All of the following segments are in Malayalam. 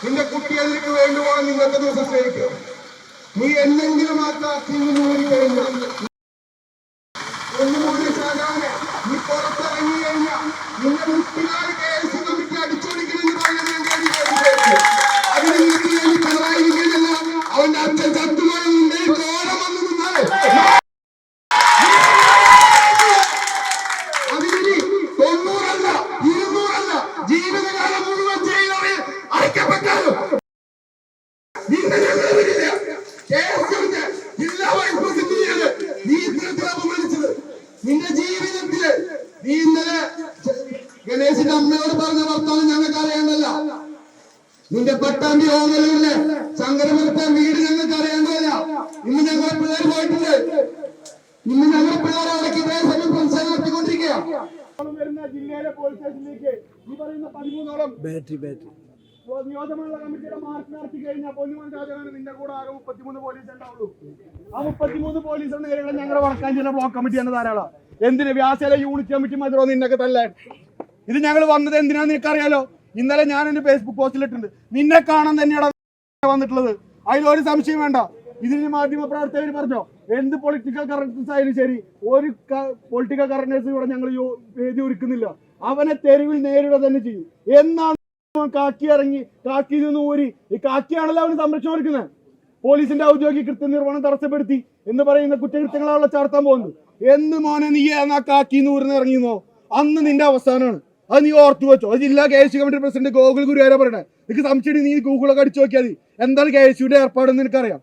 നിന്റെ കുട്ടികൾക്ക് വേണ്ടുവോളം ഇന്നത്തെ ദിവസം സ്നേഹിക്കുക. നീ എന്തെങ്കിലും ആ കാക്കിൽ നിന്ന് ഓടിക്കഴിഞ്ഞാൽ ഒന്നുകൂടി സാധാരണ നീ പുറത്തിറങ്ങി കഴിഞ്ഞാൽ നിന്റെ മുട്ടിനാൾ കേസ് കമ്മിറ്റി അടിച്ചോടിക്കണമെന്ന് പറയാൻ അതിന് വീട്ടിൽ പിണറായിരിക്കില്ല. അവന്റെ അച്ഛൻ ചത്തുപോയുണ്ട് ഘോരം വന്നു നിന്നാല് അതിന് 90 200 ജീവിതകാലം മുഴുവൻ ചെയ്യുന്നവർ അയക്കപ്പെട്ടാലും നിന്നെ ഞങ്ങൾ വരില്ല. ജില്ലാ വൈസ് പ്രസിഡന്റ് നീ ഇത്തരത്തിൽ അപമാനിച്ചത് നിന്റെ ജീവിതത്തില് നീ ഇന്നലെ ഗണേശിന്റെ അമ്മയോട് പറഞ്ഞ വർത്താനം ഞങ്ങൾക്ക് അറിയേണ്ടല്ല. നിന്റെ പട്ടാമ്പി ഓങ്ങലൂരിലെ ശങ്കരപുരത്തെ വീട് ഞങ്ങൾക്ക് അറിയേണ്ടതല്ല. ഇന്ന് ഞങ്ങളെ പിള്ളേർ പോയിട്ടുണ്ട്. ഇന്ന് ഞങ്ങളെ പിള്ളേർ അവിടേക്ക് ഇതേ സമയം പ്രതിഷേധം നടത്തിക്കൊണ്ടിരിക്കുക. വരുന്ന ജില്ലയിലെ പോലീസ് സ്റ്റേഷനിലേക്ക് ഈ പറയുന്ന 13ഓളം നിയോജകമണ്ഡല കമ്മിറ്റിയുടെ മാർച്ച് നടത്തി കഴിഞ്ഞാൽ പൊന്നുമൺ രാജാണ് നിന്റെ കൂടെ ആകെ 33 പോലീസ് ഉണ്ടാവുള്ളൂ. ആ 33 പോലീസ് നേരിടുന്ന ഞങ്ങളുടെ വടക്കാഞ്ചേരി ബ്ലോക്ക് കമ്മിറ്റി തന്നെ ധാരാളം. എന്തിന് വ്യാസയിലെ യൂണിറ്റ് കമ്മിറ്റി മതിരോ നിന്നൊക്കെ തല്ലാൻ? ഇത് ഞങ്ങൾ വന്നത് എന്തിനാന്ന് നിനക്കറിയാലോ. ഇന്നലെ ഞാൻ എന്റെ ഫേസ്ബുക്ക് പോസ്റ്റിലിട്ടുണ്ട്. നിന്നെ കാണാൻ തന്നെയാണ് വന്നിട്ടുള്ളത്. അതിലൊരു സംശയം വേണ്ട. ഇതിന് മാധ്യമ പ്രവർത്തകർ പറഞ്ഞോ എന്ത് പൊളിറ്റിക്കൽ കറക്റ്റ്നസ് ആയാലും ശരി, ഒരു പൊളിറ്റിക്കൽ കറക്റ്റ്നസ് ഇവിടെ ഞങ്ങൾ വേദി ഒരുക്കുന്നില്ല. അവനെ തെരുവിൽ നേരിടുക തന്നെ ചെയ്യും. എന്നാണ് കാക്കി ഇറങ്ങി കാക്കി നിന്ന് ഊരി ഈ കാക്കിയാണല്ലോ അവന് സംരക്ഷണം ഒരുക്കുന്നത്. പോലീസിന്റെ ഔദ്യോഗിക കൃത്യനിർവഹണം തടസ്സപ്പെടുത്തി എന്ന് പറയുന്ന കുറ്റകൃത്യങ്ങളാണല്ലോ ചാർത്താൻ പോകുന്നത്. എന്ന് മോനെ നീ ആ കാക്കി നൂറിന് ഇറങ്ങിയെന്നോ അന്ന് നിന്റെ അവസാനമാണ്. അത് നീ ഓർത്തു വെച്ചോ. അത് ജില്ലാ KSU committee president Gokul Guruvayur പറയണേ. നിനക്ക് സംശയം നീ ഗൂഗിളൊക്കെ അടിച്ചു നോക്കിയാൽ മതി എന്താണ് KSUയുടെ ഏർപ്പാടെന്ന് നിനക്കറിയാം.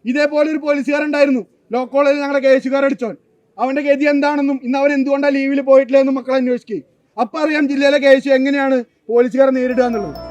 ഇതേപോലെ ഒരു പോലീസുകാരുണ്ടായിരുന്നു ലോ കോളേജിൽ ഞങ്ങളെ KSUകാരടിച്ചോൻ. അവന്റെ ഗതി എന്താണെന്നും ഇന്ന് അവൻ എന്തുകൊണ്ടാണ് ലീവിൽ പോയിട്ടില്ല എന്നും മക്കളെ അന്വേഷിക്കുകയും. അപ്പൊ അറിയാം ജില്ലയിലെ KSU എങ്ങനെയാണ് പോലീസുകാരെ നേരിടുക എന്നുള്ളത്.